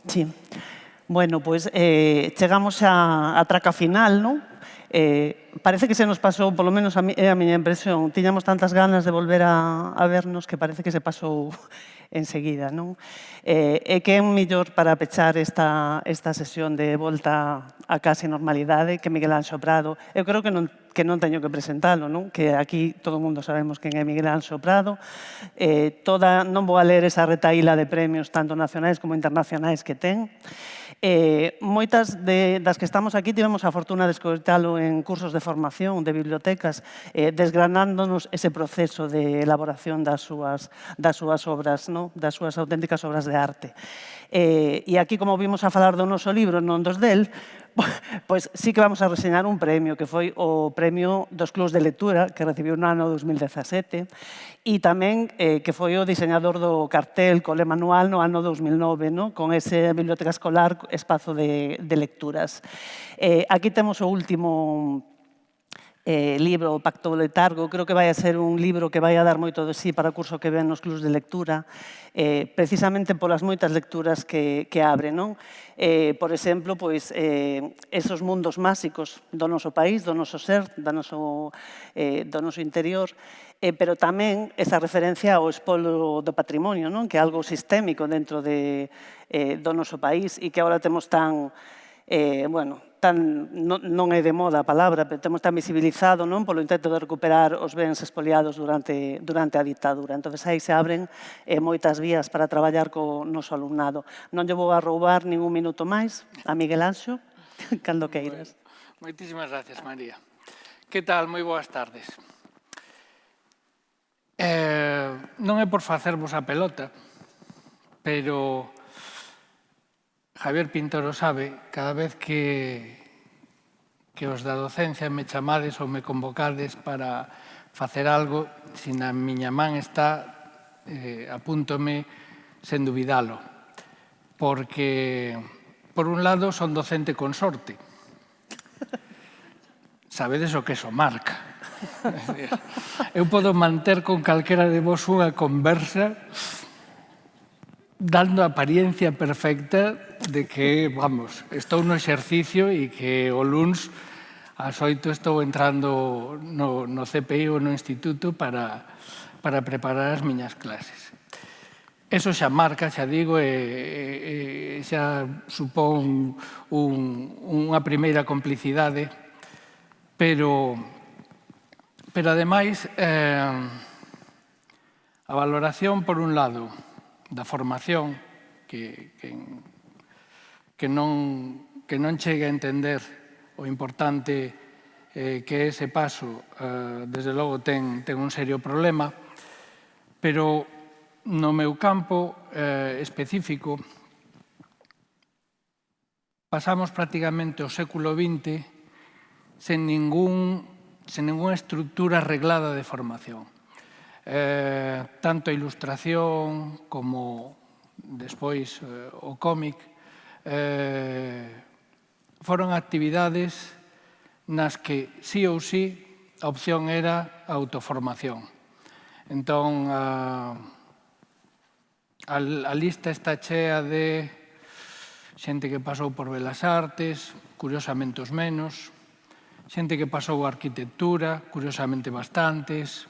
Sí. Bueno, pois chegamos á traca final, non? Parece que se nos pasou, polo menos é a miña impresión, tiñamos tantas ganas de volver a vernos que parece que se pasou enseguida, non? E que é mellor para pechar esta sesión de volta a case normalidade que Miguel Anxo Prado. Eu creo que non teño que presentalo, non? Que aquí todo o mundo sabemos quen é Miguel Anxo Prado. Non vou a ler esa retaíla de premios tanto nacionais como internacionais que ten. Moitas das que estamos aquí tivemos a fortuna de escoitalo en cursos de formación de bibliotecas, desgranándonos ese proceso de elaboración das súas obras, non? Das súas auténticas obras de arte. E aquí, como vimos a falar do noso libro, non dos del, pois sí que vamos a reseñar un premio, que foi o premio dos clubs de lectura, que recibiu no ano 2017, e tamén que foi o diseñador do cartel co lema anual no ano 2009, no? Con ese biblioteca escolar, espazo de lecturas. Aquí temos o último libro, o Pacto do Letargo. Creo que vai a ser un libro que vai a dar moito de sí para o curso que ven nos clubs de lectura, precisamente polas moitas lecturas que abre, non? Por exemplo, pois, esos mundos máxicos do noso país, do noso ser, do noso interior, pero tamén esa referencia ao espolo do patrimonio, non? Que é algo sistémico dentro do noso país e que agora temos tan, non é de moda a palabra, pero temos tan visibilizado, non? Polo intento de recuperar os bens expoliados durante a ditadura. Entón, aí se abren moitas vías para traballar co noso alumnado. Non lle vou a roubar ningún minuto máis a Miguel Anxo, cando queiras. Moitísimas gracias, María. Que tal? Moi boas tardes. Non é por facervos a pelota, pero Javier Pintoro sabe, cada vez que os da docencia me chamades ou me convocades para facer algo, se na miña man está, apúntome sen dubidalo. Porque, por un lado, son docente consorte. Sabedes o que eso marca. Eu podo manter con calquera de vos unha conversa dando a apariencia perfecta de que, vamos, estou no exercicio e que o luns ás 8 estou entrando no CPI ou no instituto para preparar as miñas clases. Eso xa marca, xa digo, e xa supón unha primeira complicidade, pero ademais, a valoración, por un lado, da formación, que non chegue a entender o importante que é ese paso, desde logo ten un serio problema, pero no meu campo específico pasamos prácticamente o século XX sen ningunha estructura arreglada de formación. Tanto a ilustración como despois o cómic foron actividades nas que sí ou sí a opción era a autoformación. Entón, a lista está chea de xente que pasou por Belas Artes, curiosamente os menos, xente que pasou a arquitectura, curiosamente bastantes,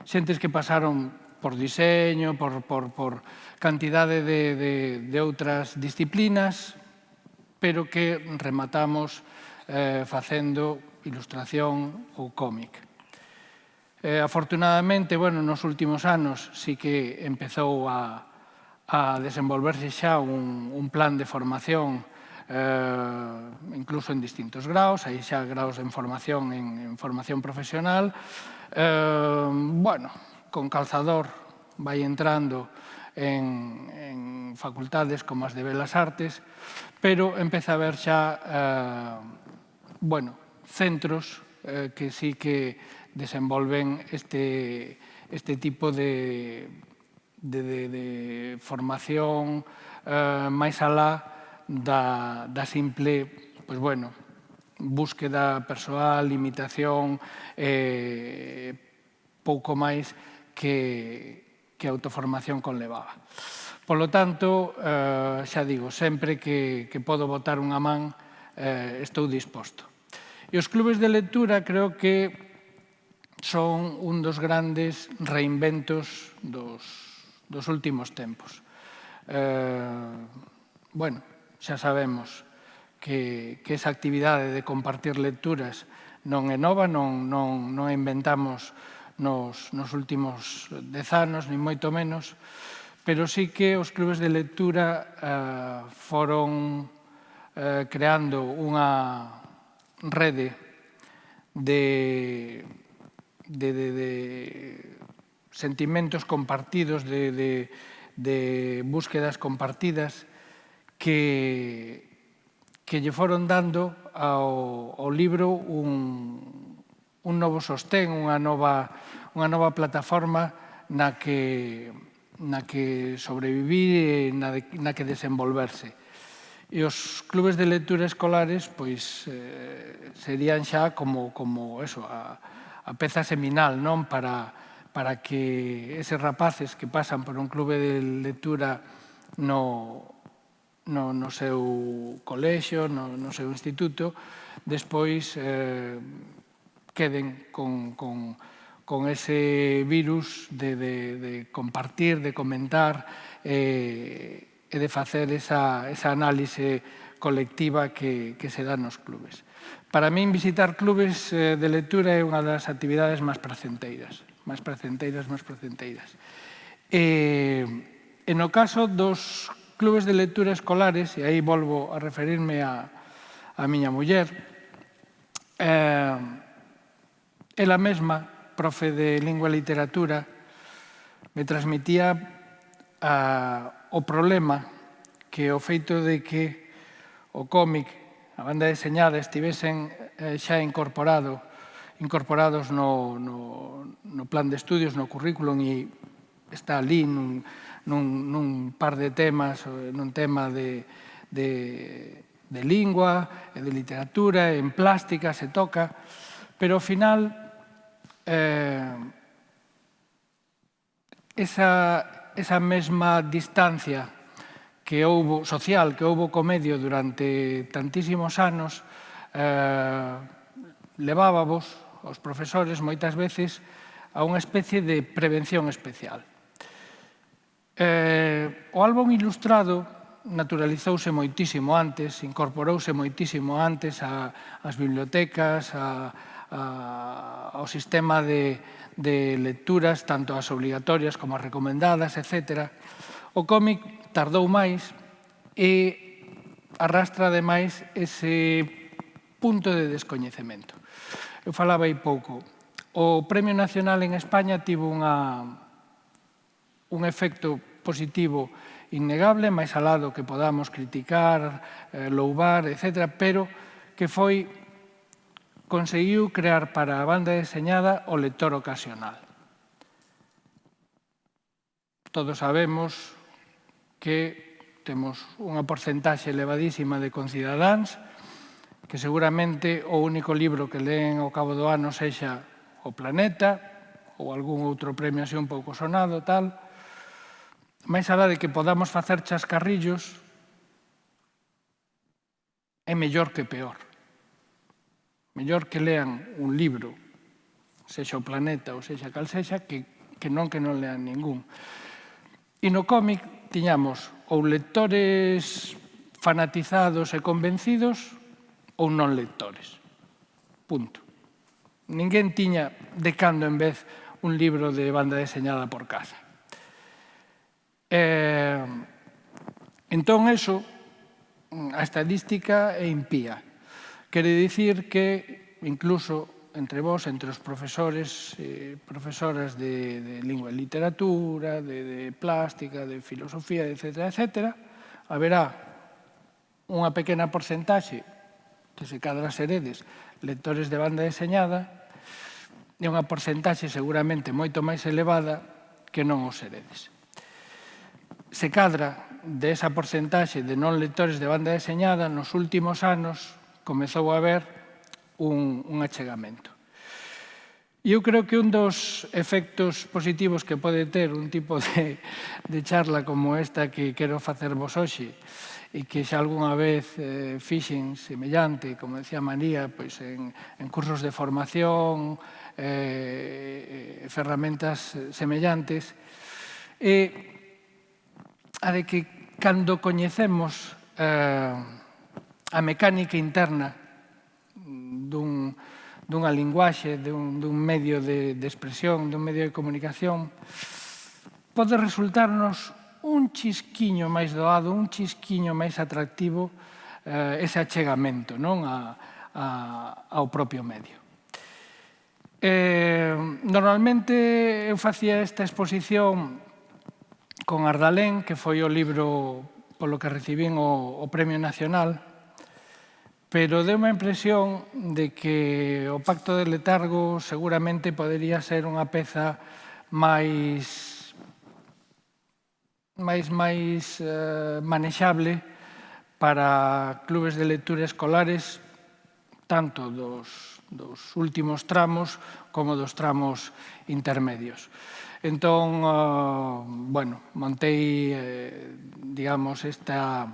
xentes que pasaron por diseño, por cantidade de outras disciplinas, pero que rematamos facendo ilustración ou cómic. Afortunadamente, nos últimos anos sí que empezou a desenvolverse xa un plan de formación incluso en distintos graos, hai xa graos en formación profesional. Con calzador vai entrando en facultades como as de Belas Artes, pero empeza a haber xa centros que sí que desenvolven este tipo de formación máis alá da simple búsqueda persoal, limitación, pouco máis que autoformación conlevaba. Polo tanto, xa digo, sempre que podo botar unha man, estou disposto. E os clubes de lectura creo que son un dos grandes reinventos dos últimos tempos. Bueno, xa sabemos que esa actividade de compartir lecturas non é nova, non a inventamos nos últimos 10 anos, ni moito menos, pero sí que os clubes de lectura foron creando unha rede de sentimentos compartidos, de búsquedas compartidas que lle foron dando ao libro un novo sostén, unha nova plataforma na que sobrevivir e na que desenvolverse. E os clubes de lectura escolares pois serían xa como eso, a peza seminal, non, para que eses rapaces que pasan por un clube de lectura no seu colexio, no seu instituto, despois queden con ese virus de compartir, de comentar e de facer esa análise colectiva que se dá nos clubes. Para min, visitar clubes de lectura é unha das actividades máis placenteiras. E no caso dos clubes de lectura escolares, e aí volvo a referirme a miña muller, ela mesma, profe de lingua e literatura, me transmitía o problema que o feito de que o cómic, a banda deseñada, estivesen xa incorporados no plan de estudios, no currículum, e está ali nun par de temas, nun tema de lingua, de literatura, en plástica se toca, pero ao final esa mesma distancia social que houbo co medio durante tantísimos anos levábamos os profesores moitas veces a unha especie de prevención especial. O álbum ilustrado naturalizouse moitísimo antes, incorporouse moitísimo antes ás bibliotecas, ao sistema de lecturas, tanto as obligatorias como as recomendadas, etc. O cómic tardou máis e arrastra ademais ese punto de descoñecemento. Eu falaba aí pouco. O Premio Nacional en España tivo un efecto positivo innegable, máis alá do que podamos criticar, louvar, etc., pero que conseguiu crear para a banda deseñada o lector ocasional. Todos sabemos que temos unha porcentaxe elevadísima de concidadáns que seguramente o único libro que leen ao cabo do ano sexa O Planeta ou algún outro premio así un pouco sonado, tal. Máis alá de que podamos facer chascarrillos, é mellor que peor. Mellor que lean un libro, sexa O Planeta ou sexa cal sexa, que non lean ningún. E no cómic tiñamos ou lectores fanatizados e convencidos ou non lectores. Punto. Ninguén tiña de cando en vez un libro de banda deseñada por casa. Entón, eso, a estadística é impía. Quere dicir que, incluso entre vós, entre os profesores e profesoras de lingua e literatura, de plástica, de filosofía, etc., haberá unha pequena porcentaxe que se cadra seredes lectores de banda deseñada e unha porcentaxe seguramente moito máis elevada que non os seredes. Se cadra desa porcentaxe de non lectores de banda deseñada, nos últimos anos comezou a haber un achegamento. E eu creo que un dos efectos positivos que pode ter un tipo de charla como esta que quero facervos hoxe, e que xa algunha vez fixen semellante, como decía María, pois en cursos de formación, ferramentas semellantes, é a de que cando coñecemos a mecánica interna dunha linguaxe, dun medio de expresión, dun medio de comunicación, pode resultarnos un chisquiño máis doado, un chisquiño máis atractivo ese achegamento ao propio medio. Normalmente eu facía esta exposición con Ardalén, que foi o libro polo que recibín o Premio Nacional, pero deu unha impresión de que o Pacto de Letargo seguramente podería ser unha peza máis manexable para clubes de lectura escolares, tanto dos últimos tramos como dos tramos intermedios. Entón, montei, digamos, esta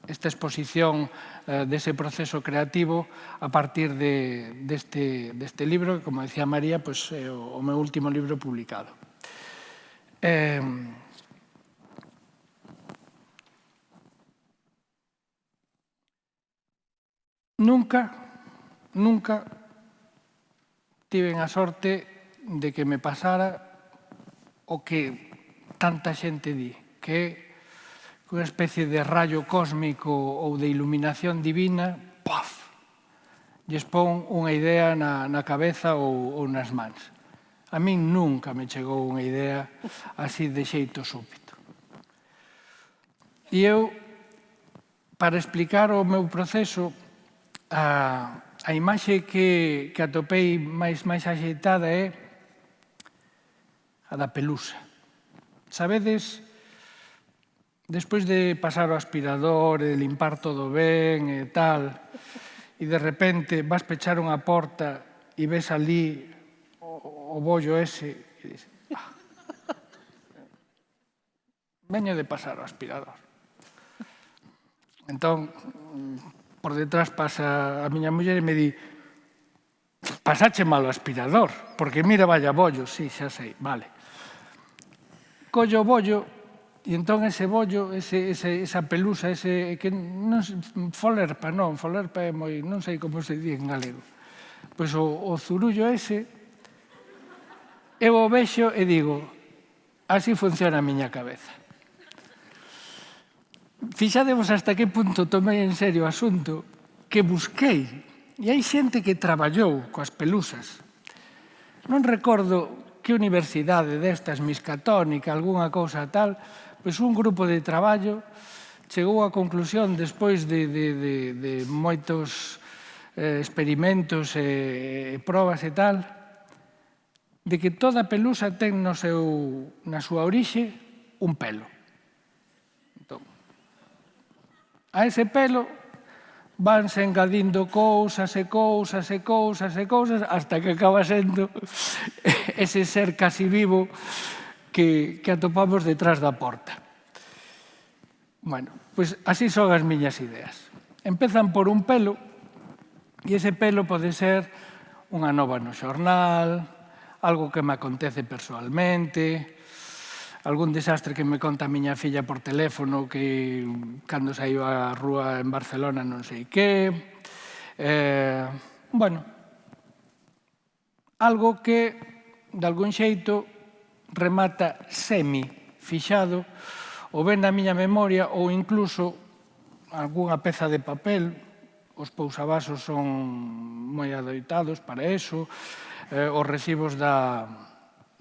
exposición dese proceso creativo a partir deste libro, que, como decía María, é o meu último libro publicado. Nunca tiven a sorte de que me pasara o que tanta xente di, que é unha especie de rayo cósmico ou de iluminación divina, ¡pof!, lles pon unha idea na cabeza ou nas mans. A min nunca me chegou unha idea así de xeito súbito. E eu, para explicar o meu proceso, a imaxe que atopei máis axeitada é a da pelusa. Sabedes, despois de pasar o aspirador e de limpar todo ben e tal, e de repente vas pechar unha porta e ves ali o bollo ese, e dices, veño de pasar o aspirador. Entón, por detrás pasa a miña muller e me di, pasache mal o aspirador, porque mira, vaya bollo, sí, xa sei, vale. Collo o bollo, e entón ese bollo, esa pelusa, que non folerpa, é moi, non sei como se di en galego. Pois o zurullo ese, eu o vexo e digo, así funciona a miña cabeza. Fixadevos hasta que punto tomei en serio o asunto, que busquei, e hai xente que traballou coas pelusas. Non recordo que universidade destas, Miskatonic, algunha cousa tal, pois un grupo de traballo chegou á conclusión, despois de moitos experimentos e probas e tal, de que toda pelusa ten na súa orixe un pelo. A ese pelo vanse engadindo cousas e cousas e cousas e cousas hasta que acaba sendo ese ser casi vivo que atopamos detrás da porta. Bueno, pois así son as miñas ideas. Empezan por un pelo e ese pelo pode ser unha nova no xornal, algo que me acontece persoalmente, algún desastre que me conta a miña filla por teléfono que cando saiu á rúa en Barcelona non sei que. Algo que, de algún xeito, remata semi-fixado, ou ben na miña memoria, ou incluso algunha peza de papel. Os pousavasos son moi adoitados para eso, os recibos da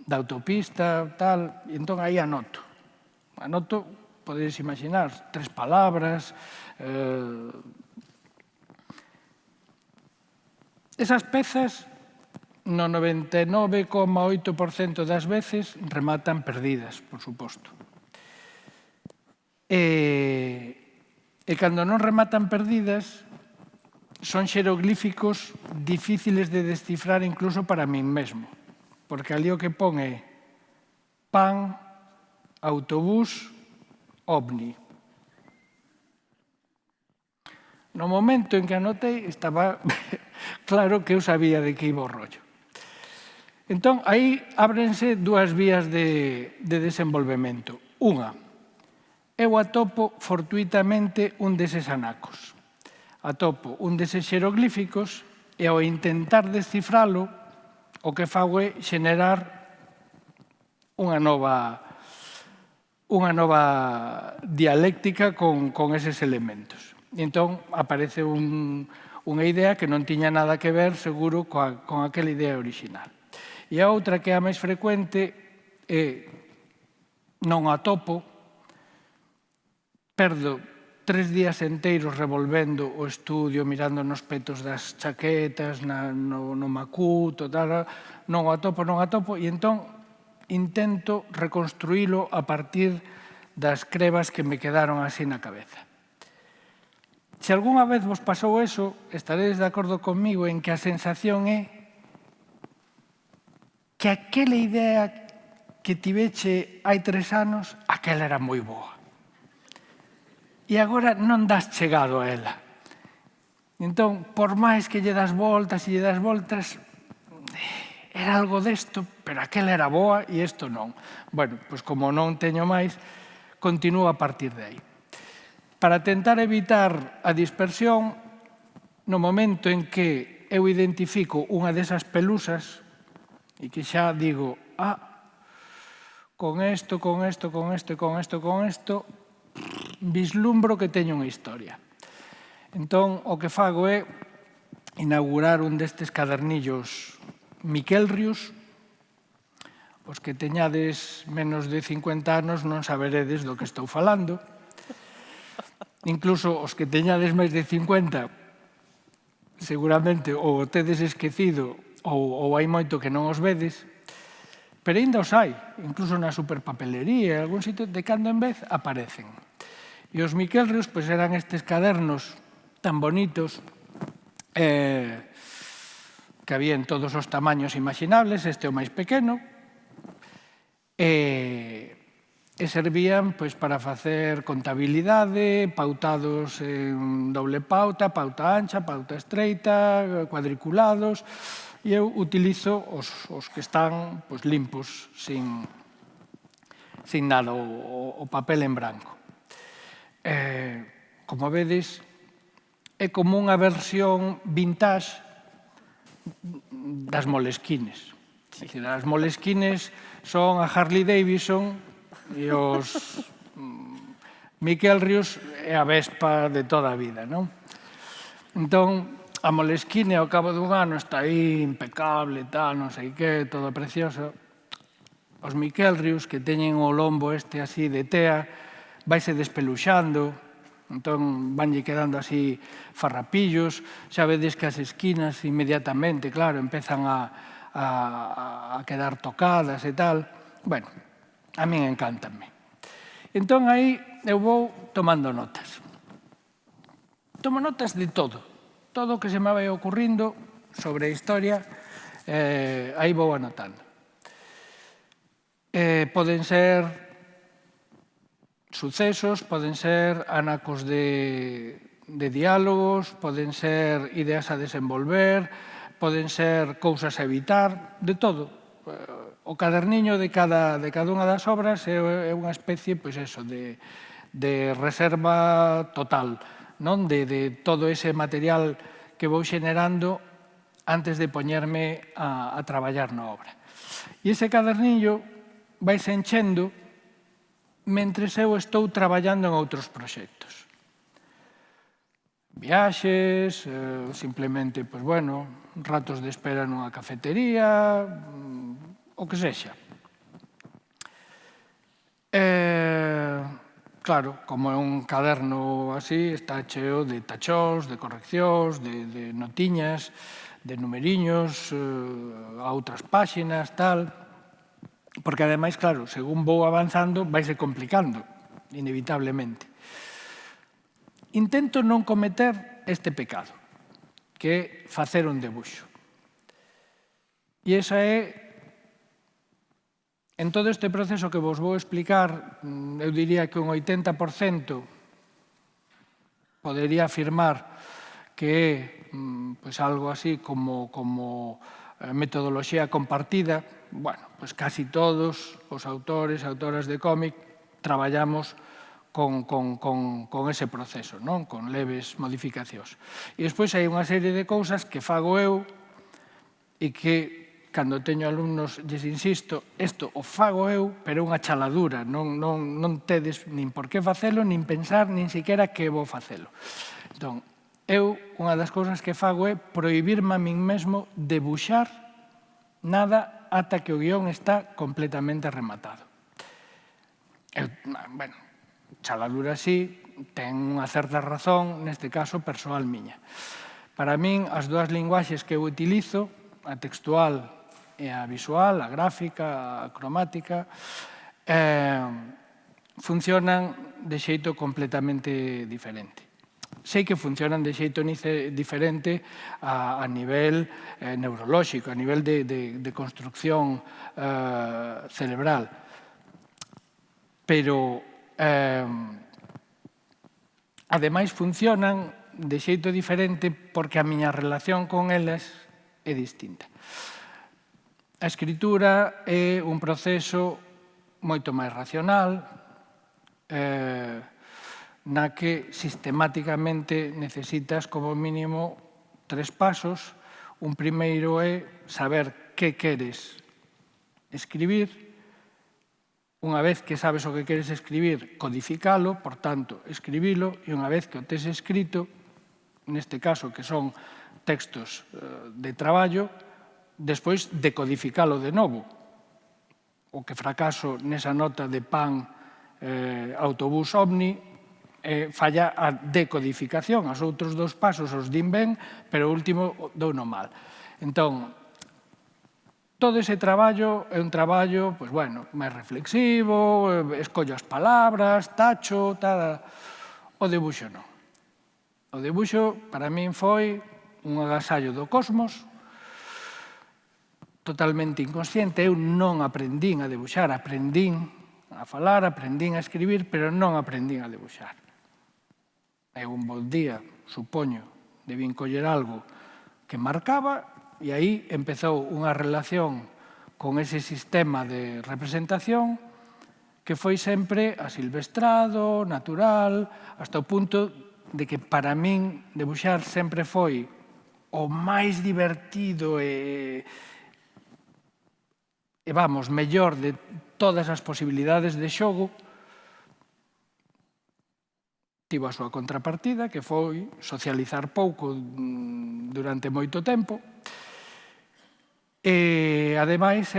autopista, tal, e entón aí anoto. Anoto, podedes imaginar, 3 palabras. Esas pezas, no 99,8% das veces, rematan perdidas, por suposto. E cando non rematan perdidas, son xeroglíficos difíciles de descifrar incluso para min mesmo, porque ali o que pon é pan, autobús, ovni. No momento en que anotei estaba claro que eu sabía de que iba o rollo. Entón, aí ábrense dúas vías de desenvolvemento. Unha, eu atopo fortuitamente un deses anacos. Atopo un deses xeroglíficos e ao intentar descifralo, o que fago é xenerar unha nova dialéctica con eses elementos. E entón aparece unha idea que non tiña nada que ver, seguro, con aquela idea original. E a outra, que é a máis frecuente, é non atopo, perdo 3 días enteiros revolvendo o estudio, mirando nos petos das chaquetas, no macuto, non o atopo, e entón intento reconstruílo a partir das crebas que me quedaron así na cabeza. Se algunha vez vos pasou eso, estaredes de acordo comigo en que a sensación é que aquela idea que tiveche hai 3 anos, aquela era moi boa. E agora non das chegado a ela. Entón, por máis que lle das voltas, era algo desto, pero aquela era boa e isto non. Bueno, pois como non teño máis, continuo a partir de aí. Para tentar evitar a dispersión, no momento en que eu identifico unha desas pelusas e que xa digo, con isto, vislumbro que teño unha historia. Entón, o que fago é inaugurar un destes cadernillos Miquelrius. Os que teñades menos de 50 anos non saberedes do que estou falando. Incluso os que teñades máis de 50, seguramente ou o tedes esquecido ou hai moito que non os vedes, pero ainda os hai, incluso na superpapelería, en algún sitio, de cando en vez aparecen. E os Miquelrius eran estes cadernos tan bonitos que había en todos os tamaños imaginables, este o máis pequeno, e servían para facer contabilidade, pautados en doble pauta, pauta ancha, pauta estreita, cuadriculados, e eu utilizo os que están limpos, sin nada, o papel en branco. Como vedes, é como unha versión vintage das Moleskines. As Moleskines son a Harley Davidson e os Miquelrius é a Vespa de toda a vida, non? Entón, a Moleskine ao cabo dun ano está aí impecable, tal, non sei que, todo precioso. Os Miquelrius, que teñen o lombo este así de tea, vaise despeluxando, entón vanlle quedando así farrapillos, xa vedes que as esquinas inmediatamente, claro, empezan a quedar tocadas e tal. Bueno, a min encántanme. Entón aí eu vou tomando notas. Tomo notas de todo o que se me vai ocurrindo sobre a historia, aí vou anotando. Poden ser sucesos, poden ser anacos de diálogos, poden ser ideas a desenvolver, poden ser cousas a evitar, de todo. O caderniño de cada unha das obras é unha especie, de reserva total, non? De todo ese material que vou xenerando antes de poñerme a traballar na obra. E ese caderniño vaise enchendo mentres eu estou traballando en outros proxectos. Viaxes, simplemente, ratos de espera nunha cafetería, o que sexa. Claro, como é un caderno así, está cheo de tachóns, de correccións, de notiñas, de numeriños, a outras páxinas, tal. Porque, ademais, claro, según vou avanzando, vaise complicando, inevitablemente. Intento non cometer este pecado. que é facer un debuxo. E esa é, en todo este proceso que vos vou explicar, eu diría que un 80% podería afirmar que é algo así como metodoloxía compartida. Bueno, pues casi todos os autores e autoras de cómic traballamos con ese proceso, non? Con leves modificacións. E despois hai unha serie de cousas que fago eu e que, cando teño alumnos, lles insisto, isto o fago eu, pero é unha chaladura, non tedes nin por que facelo, nin pensar, nin siquiera que vou facelo. Entón, eu, unha das cousas que fago é prohibirme a min mesmo debuxar nada ata que o guión está completamente rematado. Bueno, chaladura sí, ten unha certa razón, neste caso persoal miña. Para min, as dúas linguaxes que eu utilizo, a textual e a visual, a gráfica, a cromática, funcionan de xeito completamente diferente. Sei que funcionan de xeito diferente a nivel neurolóxico, a nivel de construcción cerebral, pero ademais funcionan de xeito diferente porque a miña relación con elas é distinta. A escritura é un proceso moito máis racional, na que sistemáticamente necesitas como mínimo 3 pasos. Un primeiro é saber que queres escribir. Unha vez que sabes o que queres escribir, codificalo, por tanto, escribilo, e unha vez que o tes escrito, neste caso que son textos de traballo, despois decodificalo de novo. O que fracaso nesa nota de pan, autobús, ovni, falla a decodificación. Os outros 2 pasos os din ben, pero o último douno mal. Entón, todo ese traballo é un traballo máis reflexivo, escollo as palabras, tacho, tal. O debuxo non. O debuxo, para min, foi un agasallo do cosmos, totalmente inconsciente. Eu non aprendín a debuxar, aprendín a falar, aprendín a escribir, pero non aprendín a debuxar. Eu un bon día, supoño, debín coller algo que marcaba e aí empezou unha relación con ese sistema de representación que foi sempre asilvestrado, natural, hasta o punto de que para min debuxar sempre foi o máis divertido e mellor de todas as posibilidades de xogo. Tivo a súa contrapartida, que foi socializar pouco durante moito tempo. E, ademais,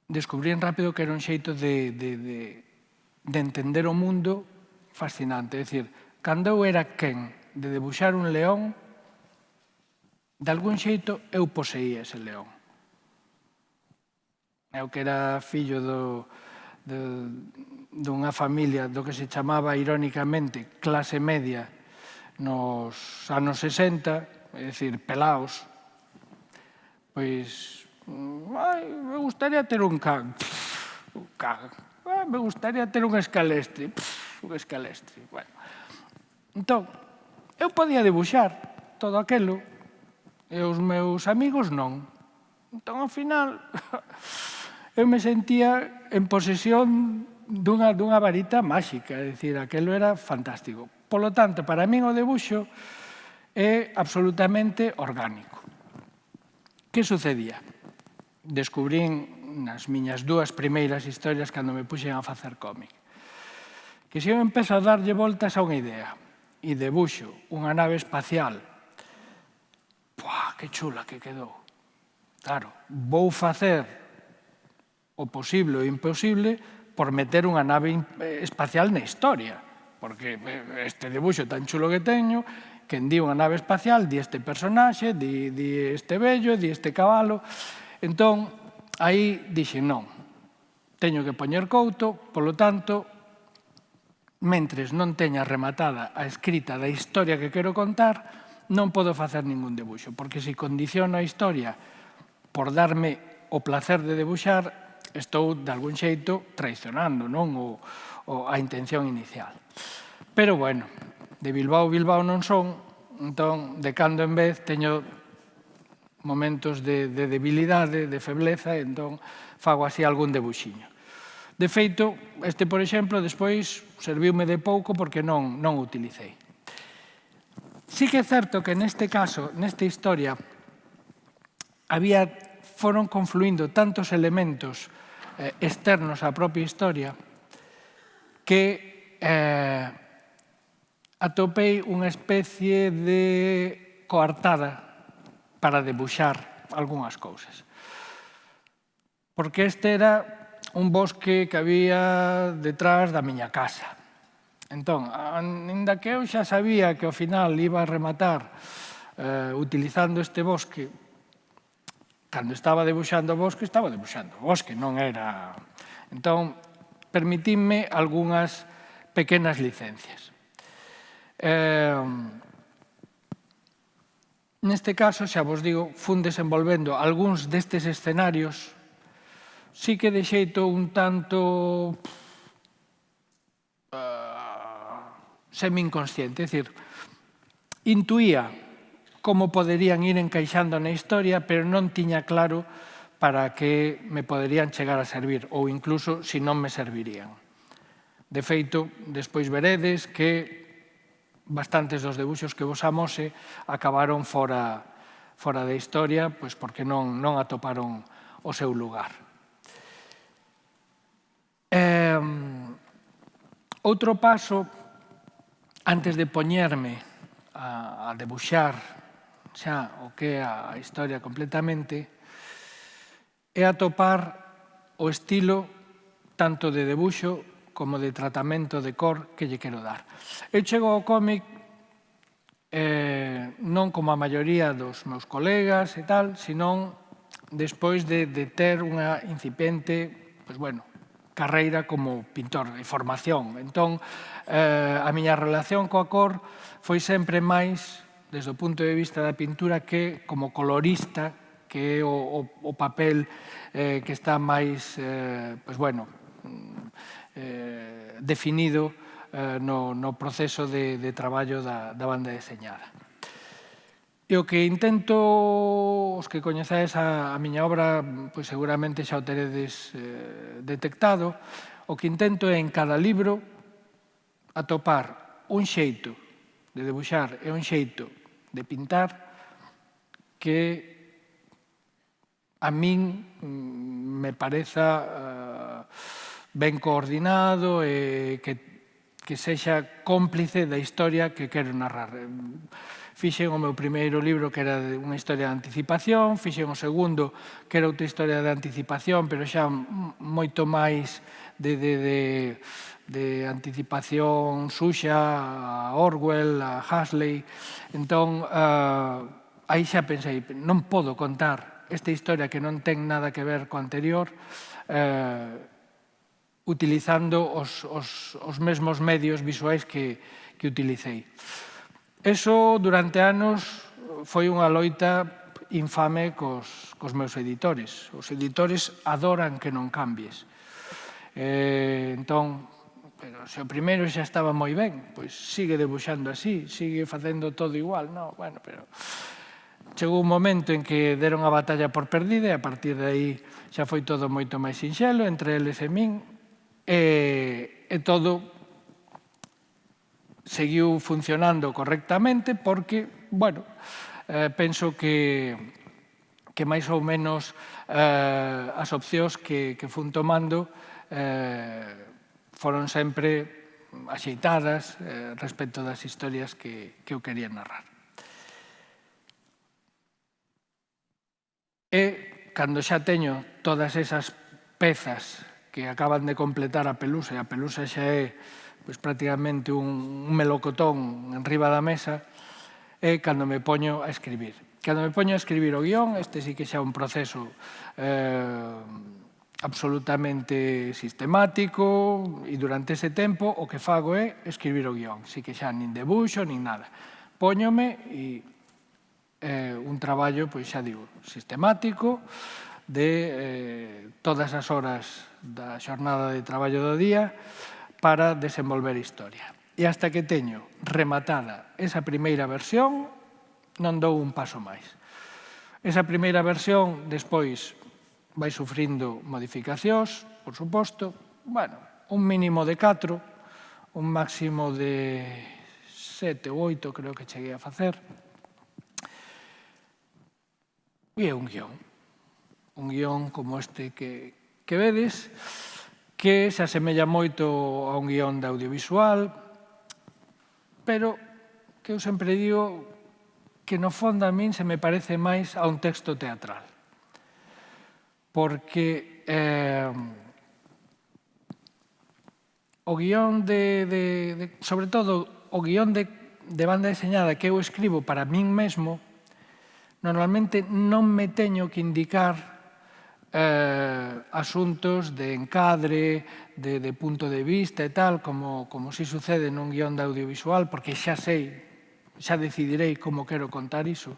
descubrín rápido que era un xeito de entender o mundo fascinante. É dicir, cando eu era quen de debuxar un león, de algún xeito eu poseía ese león. Eu que era fillo dunha familia do que se chamaba, irónicamente, clase media nos anos 60, é dicir, pelaos, pois, me gustaría ter un can. Me gustaría ter un escalestre. Un escalestre. Entón, eu podía debuxar todo aquilo e os meus amigos non. Entón, ao final, eu me sentía en posesión dunha varita máxica, é dicir, aquilo era fantástico. Polo tanto, para min o debuxo é absolutamente orgánico. Que sucedía? Descubrín nas miñas 2 primeiras historias cando me puxen a facer cómic que se eu empezo a darlle voltas a unha idea e debuxo unha nave espacial, que chula que quedou. Claro, vou facer o posible o imposible por meter unha nave espacial na historia, porque este debuxo tan chulo que teño, quen di unha nave espacial, di este personaxe, di este vello, di este cabalo. Entón, aí dixen non, teño que poñer couto, polo tanto, mentres non teña rematada a escrita da historia que quero contar, non podo facer ningún debuxo, porque se condiciono a historia por darme o placer de debuxar, estou, de algún xeito, traicionando a intención inicial. Pero, bueno, de Bilbao non son, entón, de cando en vez, teño momentos de debilidade, de febleza, entón, fago así algún debuxiño. De feito, este, por exemplo, despois serviume de pouco porque non o utilicei. Sí que é certo que neste caso, nesta historia, foron confluindo tantos elementos externos á propia historia que atopei unha especie de coartada para debuxar algunhas cousas. Porque este era un bosque que había detrás da miña casa. Entón, ainda que eu xa sabía que ao final iba a rematar utilizando este bosque, cando estaba debuxando o bosque, non era... Entón, permitínme algunhas pequenas licencias. Neste caso, xa vos digo, fun desenvolvendo algúns destes escenarios, sí que de xeito un tanto semi-inconsciente, é dicir, intuía como poderían ir encaixando na historia, pero non tiña claro para que me poderían chegar a servir, ou incluso si non me servirían. De feito, despois veredes que bastantes dos debuxos que vos amose acabaron fora da historia, pois porque non atoparon o seu lugar. Outro paso, antes de poñerme a debuxar xa o que é a historia completamente, é atopar o estilo tanto de debuxo como de tratamento de cor que lle quero dar. Eu chego ao cómic non como a maioría dos meus colegas e tal, senón despois de ter unha incipiente, pois bueno, carreira como pintor e formación. Entón, a miña relación coa cor foi sempre máis desde o punto de vista da pintura que como colorista, que é o papel que está máis, pois bueno, definido no proceso de traballo da banda deseñada. E o que intento, os que coñecedes a miña obra, pois seguramente xa o teredes detectado, o que intento é en cada libro atopar un xeito de debuxar e un xeito de pintar que a min me pareza ben coordinado e que sexa cómplice da historia que quero narrar. Fixen o meu primeiro libro que era unha historia de anticipación, fixen o segundo que era outra historia de anticipación, pero xa moito máis de anticipación xuxa, a Orwell, a Huxley. Entón, aí xa pensei, non podo contar esta historia que non ten nada que ver co anterior, utilizando os mesmos medios visuais que utilicei. Eso, durante anos, foi unha loita infame cos meus editores. Os editores adoran que non cambies. Entón, pero se o primeiro xa estaba moi ben, pois sigue debuxando así, sigue facendo todo igual. No, bueno, pero chegou un momento en que deron a batalla por perdida e a partir de aí xa foi todo moito máis sinxelo entre eles e min e todo seguiu funcionando correctamente porque, bueno, penso que máis ou menos as opcións que fun tomando foron sempre axeitadas respecto das historias que eu quería narrar. E, cando xa teño todas esas pezas que acaban de completar a pelusa, e a pelusa xa é prácticamente un melocotón enriba da mesa, é cando me poño a escribir. Cando me poño a escribir o guión, este sí que xa é un proceso absolutamente sistemático e durante ese tempo o que fago é escribir o guión. Sí que xa nin debuxo, nin nada. Póñome e un traballo, pois xa digo, sistemático, de todas as horas da xornada de traballo do día para desenvolver historia. E hasta que teño rematada esa primeira versión, non dou un paso máis. Esa primeira versión, despois, vai sufrindo modificacións, por suposto, bueno, un mínimo de 4, un máximo de 7 ou 8, creo que cheguei a facer. E é un guión como este que vedes, que se asemella moito a un guión de audiovisual, pero que eu sempre digo que no fondo a min se me parece máis a un texto teatral. Porque o guión sobre todo o guión de banda deseñada que eu escribo para min mesmo, normalmente non me teño que indicar asuntos de encadre, de punto de vista e tal, como si sucede nun guión de audiovisual, porque xa sei, xa decidirei como quero contar iso.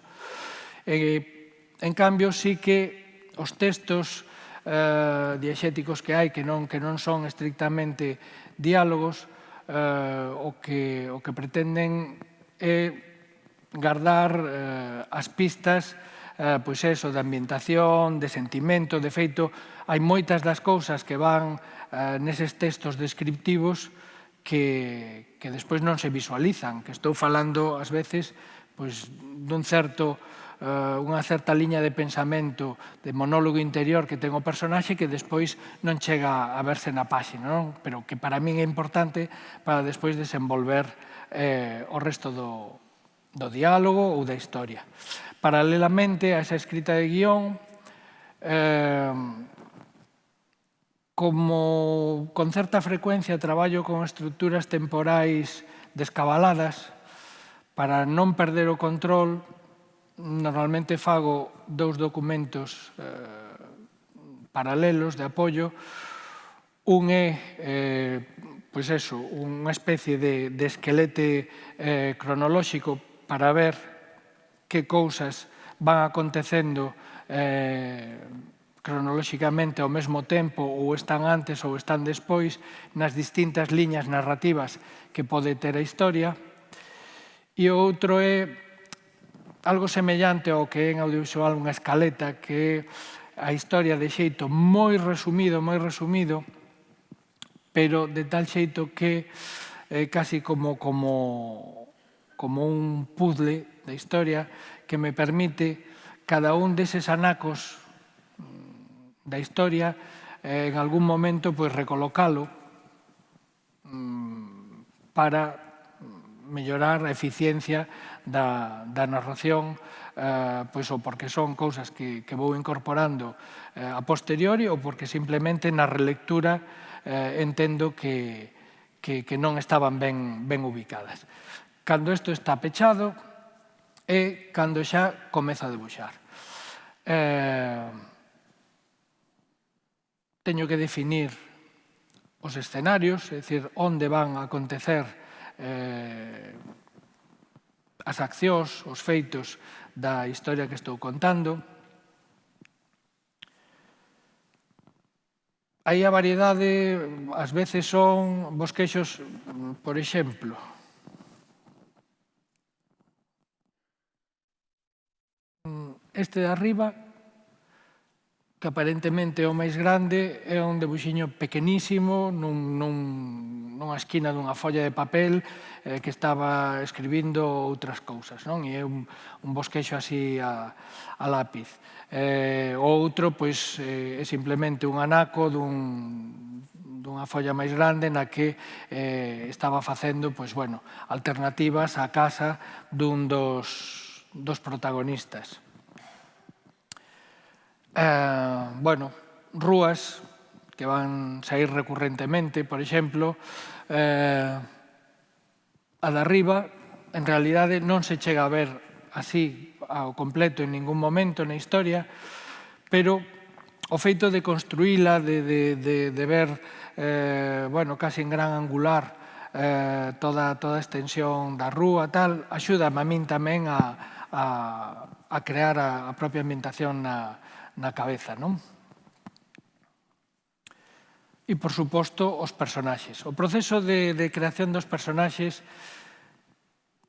En cambio, sí que os textos diexéticos que hai, que non son estrictamente diálogos, o que pretenden é guardar as pistas pois eso, de ambientación, de sentimento. De feito, hai moitas das cousas que van neses textos descriptivos que despois non se visualizan, que estou falando, ás veces, pois, unha certa liña de pensamento, de monólogo interior que ten o personaxe que despois non chega a verse na páxina, non? Pero que para min é importante para despois desenvolver o resto do diálogo ou da historia. Paralelamente a esa escrita de guión, como con certa frecuencia traballo con estruturas temporais descabaladas, para non perder o control, normalmente fago 2 documentos paralelos de apoio. Un é, pois eso, unha especie de esquelete cronolóxico para ver que cousas van acontecendo cronolóxicamente ao mesmo tempo, ou están antes ou están despois, nas distintas liñas narrativas que pode ter a historia. E o outro é algo semellante ao que é en audiovisual unha escaleta, que é a historia de xeito moi resumido, pero de tal xeito que é casi como un puzzle da historia que me permite cada un deses anacos da historia en algún momento recolocalo para mellorar a eficiencia da narración, pois ou porque son cousas que vou incorporando a posteriori ou porque simplemente na relectura entendo que non estaban ben ubicadas. Cando isto está pechado é cando xa comezo a debuxar. Teño que definir os escenarios, é dicir, onde van a acontecer as accións, os feitos da historia que estou contando. Aí a variedade, ás veces son bosquexos, por exemplo, este de arriba, que aparentemente é o máis grande, é un debuxiño pequenísimo nunha esquina dunha folla de papel que estaba escribindo outras cousas, non? E é un bosquexo así a lápiz. O outro, pois, é simplemente un anaco dunha folla máis grande na que estaba facendo, pois, bueno, alternativas á casa dun dos protagonistas. Bueno, rúas que van sair recurrentemente, por exemplo, a de arriba, en realidade non se chega a ver así ao completo en ningún momento na historia, pero o feito de construíla, de ver, bueno, casi en gran angular toda a extensión da rúa, tal, axúdame a min tamén a a crear a propia ambientación na cabeza, non? E, por suposto, os personaxes. O proceso de creación dos personaxes,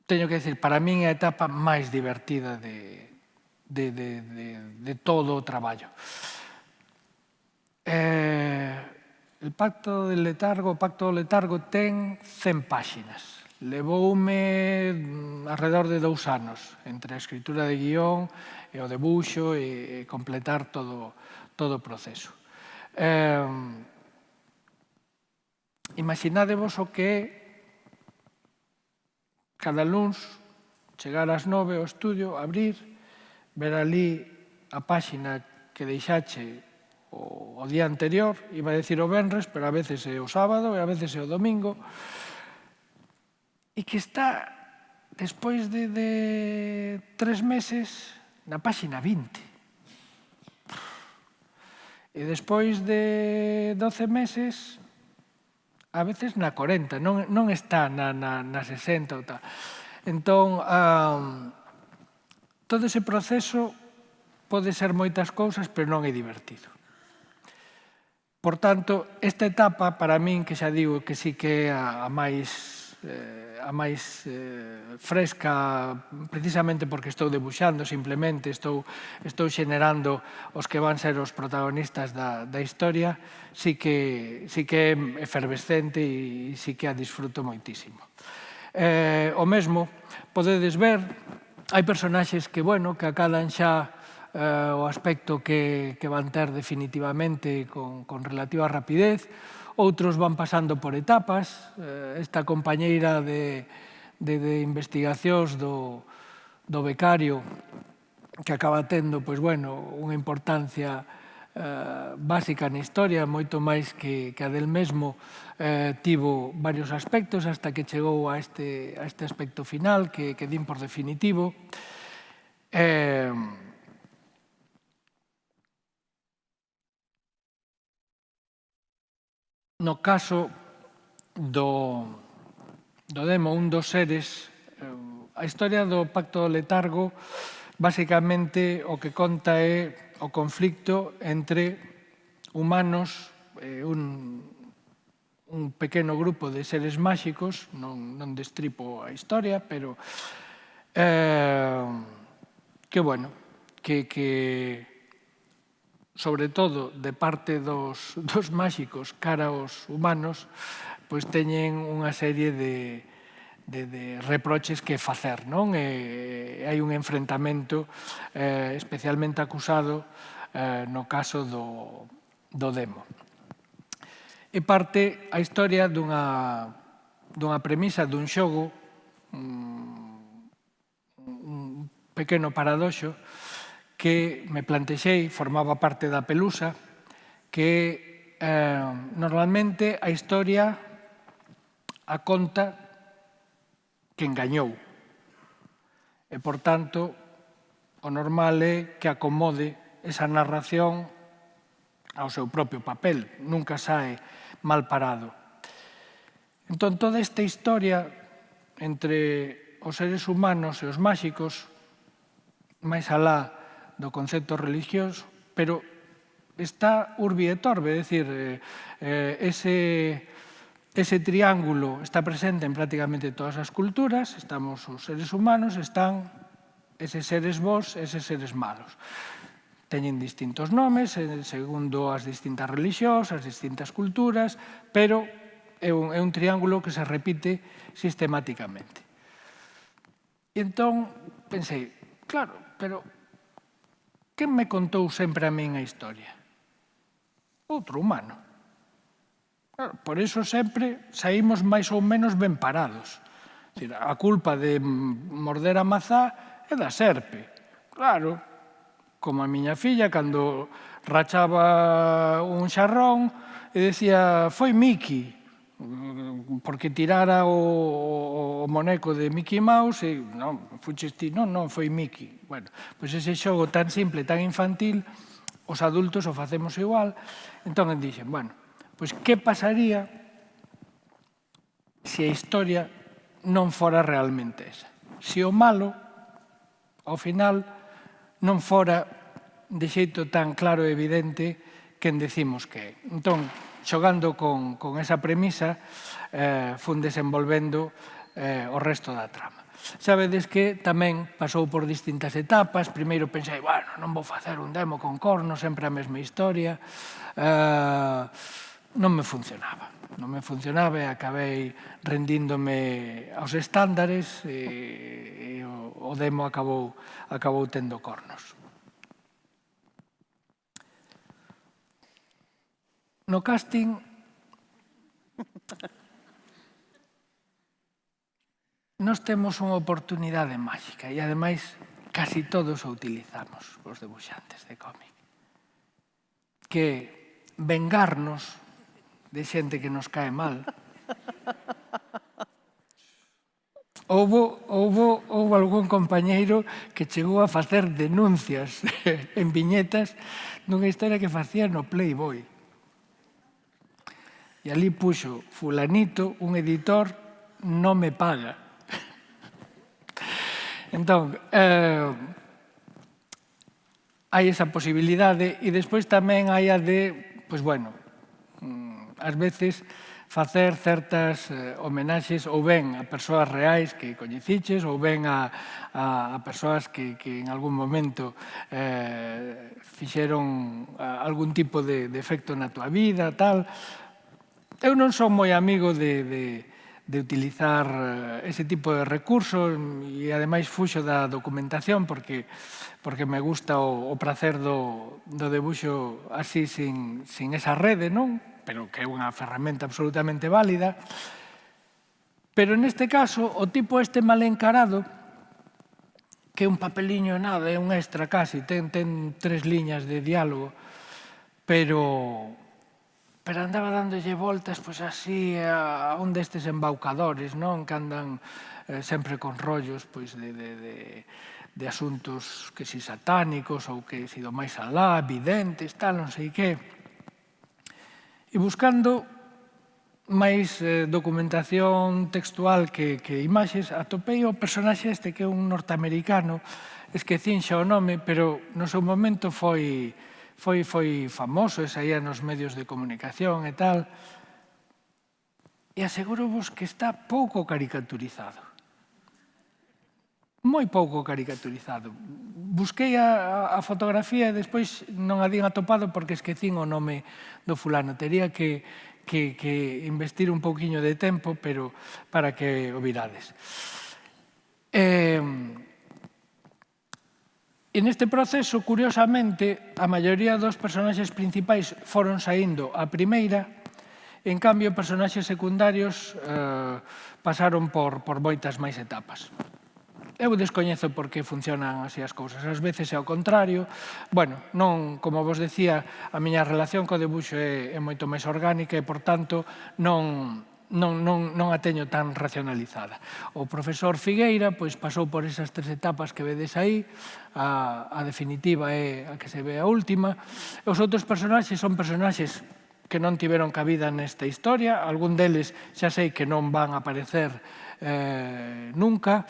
teño que decir, para min é a etapa máis divertida de todo o traballo. O Pacto do Letargo ten 100 páxinas. Levoume alrededor de 2 anos entre a escritura de guión e o debuxo e completar todo o proceso. Imaginádevos o que é cada luns chegar ás 9 ao estudio, abrir, ver ali a páxina que deixache o día anterior, iba a decir o venres, pero a veces é o sábado e a veces é o domingo, e que está, despois de 3 meses, na páxina 20. E despois de 12 meses, a veces na 40, non está na 60 ou tal. Entón, todo ese proceso pode ser moitas cousas, pero non é divertido. Por tanto, esta etapa, para min, que xa digo que sí que é a máis fresca, precisamente porque estou debuxando, simplemente estou xenerando os que van ser os protagonistas da historia, sí que é efervescente e sí que a disfruto moitísimo. O mesmo, podedes ver, hai personaxes que acadan xa o aspecto que van ter definitivamente con relativa rapidez, outros van pasando por etapas. Esta compañeira de investigacións do becario que acaba tendo unha importancia básica na historia, moito máis que a del mesmo, tivo varios aspectos hasta que chegou a este aspecto final que din por definitivo. No caso do demo, un dos seres, a historia do Pacto do Letargo, basicamente o que conta é o conflicto entre humanos e un pequeno grupo de seres máxicos, non destripo a historia, pero que sobre todo de parte dos máxicos cara aos humanos, pois teñen unha serie de reproches que facer, non? Hai un enfrentamento especialmente acusado no caso do demo. E parte a historia dunha premisa dun xogo, un pequeno paradoxo, que me plantexei, formaba parte da Pelusa, que normalmente a historia a conta quen gañou. E, por tanto, o normal é que acomode esa narración ao seu propio papel, nunca sae mal parado. Entón, toda esta historia entre os seres humanos e os máxicos, máis alá do concepto religioso, pero está urbi et orbi, é dicir, ese triángulo está presente en prácticamente todas as culturas, estamos os seres humanos, están eses seres bons, eses seres malos. Teñen distintos nomes, segundo as distintas religións, as distintas culturas, pero é un triángulo que se repite sistemáticamente. E entón pensei, claro, pero quen me contou sempre a min a historia? Outro humano. Claro, por iso sempre saímos máis ou menos ben parados. A culpa de morder a mazá é da serpe. Claro, como a miña filla, cando rachaba un xarrón e decía, foi Mickey, porque tirara o moneco de Mickey Mouse e, non, fuches ti, non, foi Mickey. Bueno, pois ese xogo tan simple, tan infantil, os adultos o facemos igual. Entón, dixen, bueno, pois que pasaría se a historia non fora realmente esa? Se o malo, ao final, non fora de xeito tan claro e evidente quen decimos que é. Entón, xogando con esa premisa, fun desenvolvendo o resto da trama. Sabedes que tamén pasou por distintas etapas. Primeiro pensei, bueno, non vou facer un demo con cornos, sempre a mesma historia. Non me funcionaba. Non me funcionaba e acabei rendíndome aos estándares e o demo acabou tendo cornos. No casting, nós temos unha oportunidade máxica e, ademais, casi todos o utilizamos, os debuxantes de cómic, que vengarnos de xente que nos cae mal. Houbo algún compañeiro que chegou a facer denuncias en viñetas dunha historia que facía no Playboy. E ali puxo fulanito, un editor, non me paga. Entón, hai esa posibilidade e despois tamén hai a de, pois bueno, ás veces facer certas homenaxes ou ben a persoas reais que coñeciches ou ben a persoas que en algún momento fixeron algún tipo de efecto na tua vida, tal. Eu non son moi amigo de utilizar ese tipo de recursos e, ademais, fuxo da documentación porque me gusta o prazer do debuxo así sin esa rede, non? Pero que é unha ferramenta absolutamente válida. Pero neste caso, o tipo este mal encarado, que é un papeliño nada, é un extra casi, ten 3 liñas de diálogo, pero andaba dándolle voltas pois así a un destes embaucadores, non? Que andan sempre con rollos pois de asuntos que si satánicos ou que si do máis alá, videntes, tal, non sei que. E buscando máis documentación textual que imaxes, atopei o personaxe este que é un norteamericano, esquecín xa o nome, pero no seu momento foi famoso, saía nos medios de comunicación e tal. E aseguro-vos que está pouco caricaturizado. Moi pouco caricaturizado. Busquei a fotografía e despois non a din atopado porque esquecín o nome do fulano. Tería que investir un pouquiño de tempo pero para que o virades. E neste proceso, curiosamente, a maioría dos personaxes principais foron saindo a primeira, en cambio, personaxes secundarios pasaron por moitas máis etapas. Eu descoñezo por que funcionan así as cousas. Ás veces é ao contrario. Bueno, non, como vos decía, a miña relación co debuxo é moito máis orgánica e, por tanto, non a teño tan racionalizada. O profesor Figueira pasou por esas 3 etapas que vedes aí, a definitiva é a que se ve a última. Os outros personaxes son personaxes que non tiveron cabida nesta historia, algún deles xa sei que non van a aparecer nunca.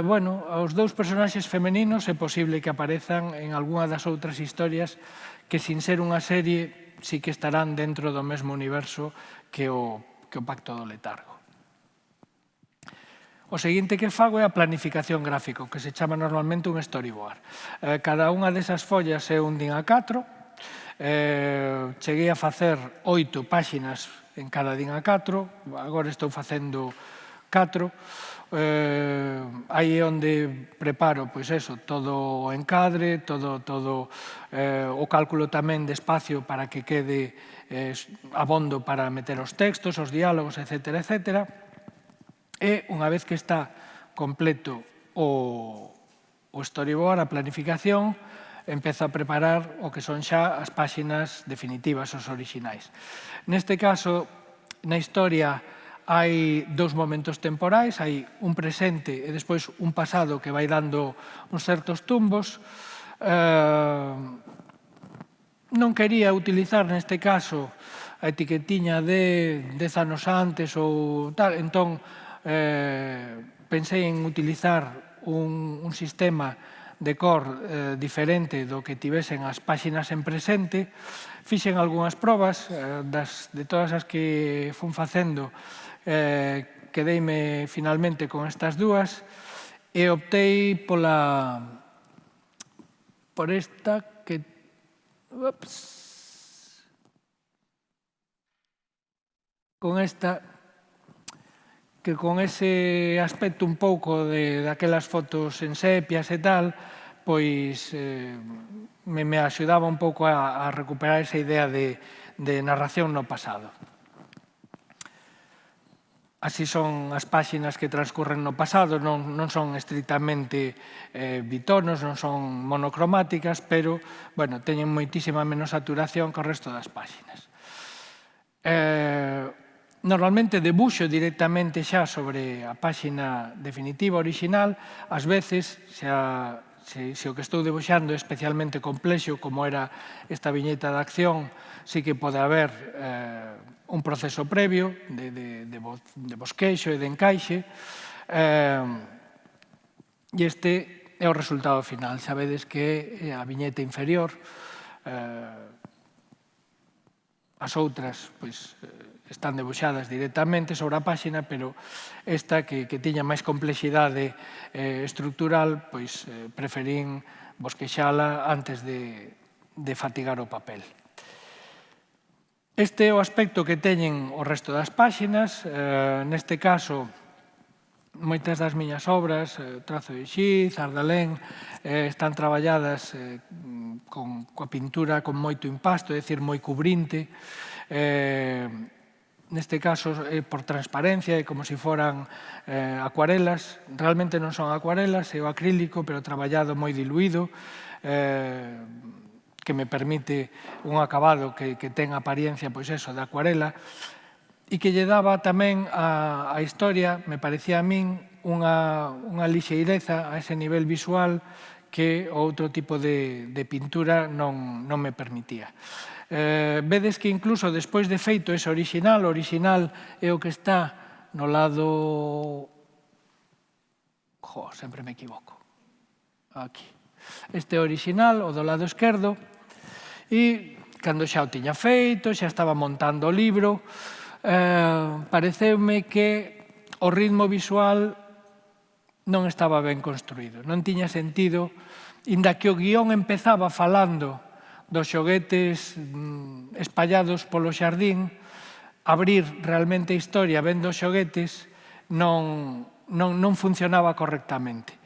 Bueno, os 2 personaxes femeninos é posible que aparezan en algunha das outras historias que, sin ser unha serie, sí que estarán dentro do mesmo universo que o Pacto do Letargo. O seguinte que fago é a planificación gráfica, que se chama normalmente un storyboard. Cada unha desas follas é un DIN A4. Cheguei a facer 8 páxinas en cada DIN A4. Agora estou facendo 4. Aí é onde preparo todo o encadre, todo o cálculo tamén de espacio para que quede abondo para meter os textos, os diálogos, etc. E unha vez que está completo o storyboard, a planificación, empezo a preparar o que son xa as páxinas definitivas, os orixinais. Neste caso, na historia, hai 2 momentos temporais, hai un presente e despois un pasado que vai dando uns certos tumbos. Non quería utilizar neste caso a etiquetiña de 10 anos antes ou tal, entón pensei en utilizar un sistema de cor diferente do que tivesen as páxinas en presente. Fixen algunhas probas, de todas as que fun facendo, quedeime finalmente con estas dúas e optei por esta que... con esta que con ese aspecto un pouco daquelas fotos en sepias e tal, pois me axudaba un pouco a recuperar esa idea de narración no pasado. Así son as páxinas que transcurren no pasado, non son estritamente bitonos, non son monocromáticas, pero, bueno, teñen moitísima menos saturación que o resto das páxinas. Normalmente debuxo directamente xa sobre a páxina definitiva original. Ás veces, se o que estou debuxando é especialmente complexo, como era esta viñeta de acción, sí que pode haber un proceso previo de bosquexo e de encaixe. E este é o resultado final. Sabedes que é a viñeta inferior. As outras, pois, están debuxadas directamente sobre a páxina, pero esta, que tiña máis complexidade estructural, pois preferín bosquexala antes de fatigar o papel. Este é o aspecto que teñen o resto das páxinas. Neste caso, moitas das miñas obras, Trazo de Xiz, Ardalén, están traballadas coa pintura con moito impasto, é dicir, moi cubrinte. Neste caso, por transparencia, é como se foran acuarelas. Realmente non son acuarelas, é o acrílico, pero traballado moi diluído, que me permite un acabado que ten apariencia, pois eso, de acuarela, e que lle daba tamén a historia, me parecía a min, unha lixeireza a ese nivel visual que outro tipo de pintura non me permitía. Vedes que incluso despois de feito ese original, o original é o que está no lado... sempre me equivoco. Aquí. Este é o original, o do lado esquerdo, e cando xa o tiña feito, xa estaba montando o libro, pareceume que o ritmo visual non estaba ben construído, non tiña sentido, inda que o guión empezaba falando dos xoguetes espallados polo xardín, abrir realmente a historia vendo os xoguetes non funcionaba correctamente.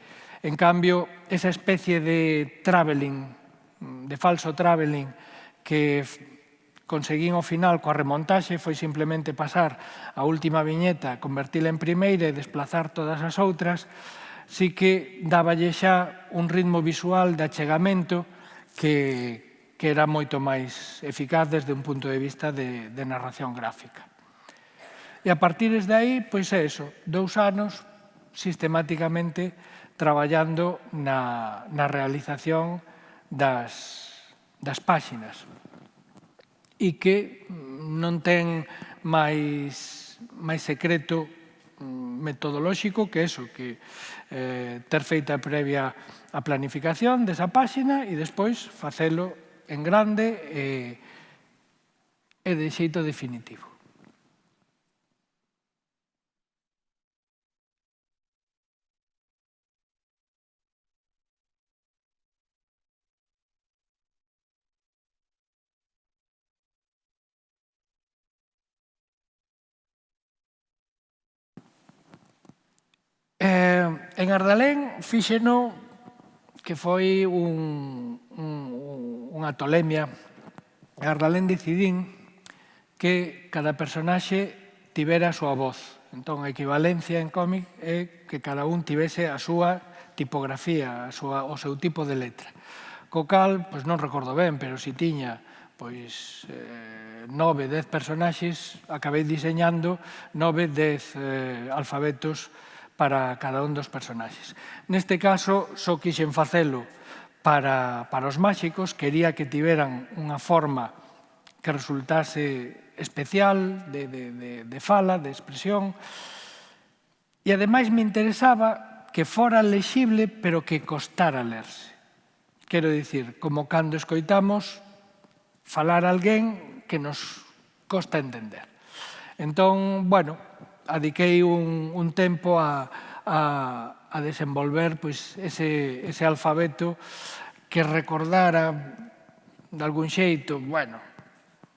En cambio, esa especie de traveling, de falso traveling, que conseguín ao final coa remontaxe foi simplemente pasar a última viñeta, convertila en primeira e desplazar todas as outras, sí que dáballe xa un ritmo visual de achegamento que era moito máis eficaz desde un punto de vista de narración gráfica. E a partir de aí, pois é eso, 2 anos sistemáticamente traballando na realización das páxinas e que non ten máis secreto metodolóxico que eso, que ter feita previa a planificación desa páxina e despois facelo en grande e de xeito definitivo. En Ardalén fíxeno que foi unha tolemia. En Ardalén decidín que cada personaxe tivera a súa voz. Entón, a equivalencia en cómic é que cada un tivese a súa tipografía, o seu tipo de letra. Co cal, pois non recordo ben, pero si tiña 9, 10 personaxes, acabei diseñando 9, 10 alfabetos para cada un dos personaxes. Neste caso, só quixen facelo para os máxicos, quería que tiveran unha forma que resultase especial de fala, de expresión, e ademais me interesaba que fora lexible, pero que costara lerse. Quero dicir, como cando escoitamos falar a alguén que nos costa entender. Entón, bueno, adiquei un tempo a desenvolver ese alfabeto que recordara de algún xeito, bueno,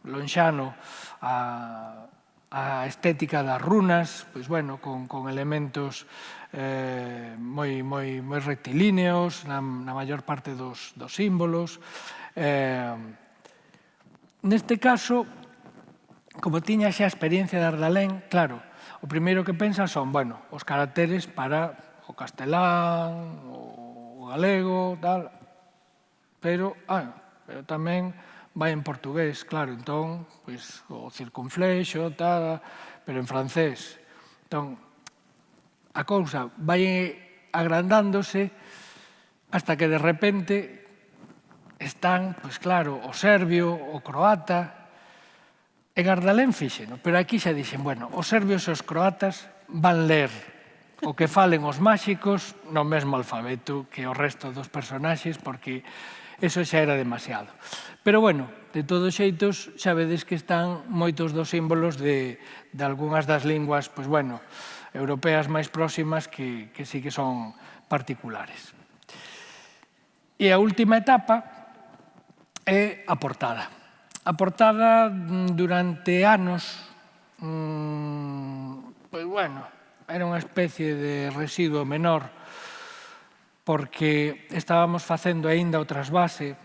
lonxano, a estética das runas, pois bueno, con elementos moi rectilíneos na maior parte dos símbolos. Neste caso, como tiña xa a experiencia de Ardalén, claro, o primeiro que pensas son, bueno, os caracteres para o castelán, o galego, tal, pero tamén vai en portugués, claro, entón, pois, o circunflexo, tal, pero en francés. Entón, a cousa vai agrandándose hasta que de repente están, pois claro, o serbio, o croata. En Ardalén fíxeno, pero aquí xa dixen, bueno, os serbios e os croatas van ler o que falen os máxicos no mesmo alfabeto que o resto dos personaxes, porque eso xa era demasiado. Pero, bueno, de todos xeitos, xa vedes que están moitos dos símbolos de algunhas das linguas, pois, bueno, europeas máis próximas que sí que son particulares. E a última etapa é a portada. A portada, durante anos, pois, bueno, era unha especie de residuo menor, porque estábamos facendo aínda o trasvase,